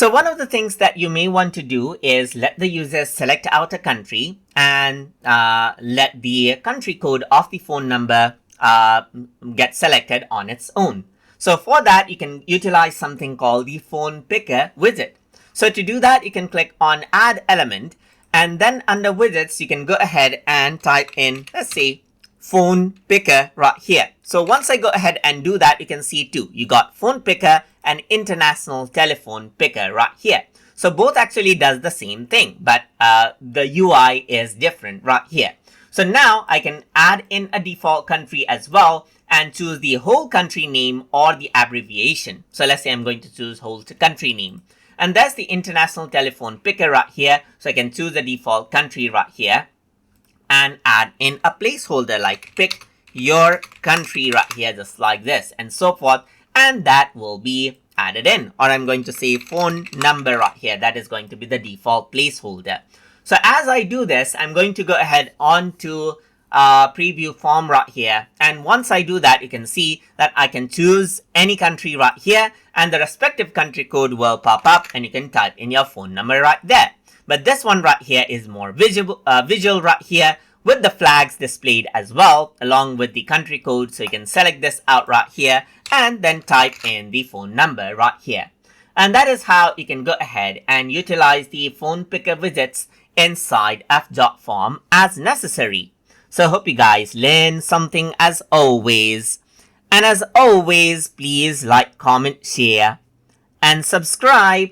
So one of the things that you may want to do is let the user select out a country and let the country code of the phone number get selected on its own. So for that, you can utilize something called the Phone Picker Widget. So to do that, you can click on Add Element, and then under Widgets, you can go ahead and type in, let's say, Phone Picker right here. So once I go ahead and do that, you can see two. You got Phone Picker and International Telephone Picker right here. So both actually does the same thing, but the UI is different right here. So now I can add in a default country as well and choose the whole country name or the abbreviation. So let's say I'm going to choose whole country name. And that's the International Telephone Picker right here. So I can choose the default country right here and add in a placeholder like pick your country right here, just like this and so forth. And that will be added in. Or I'm going to say phone number right here. That is going to be the default placeholder. So as I do this, I'm going to go ahead on to preview form right here. And once I do that, you can see that I can choose any country right here and the respective country code will pop up and you can type in your phone number right there. But this one right here is more visual right here with the flags displayed as well along with the country code. So you can select this out right here and then type in the phone number right here. And that is how you can go ahead and utilize the phone picker widgets inside of Jotform as necessary. So hope you guys learn something as always. And as always, please like, comment, share, and subscribe.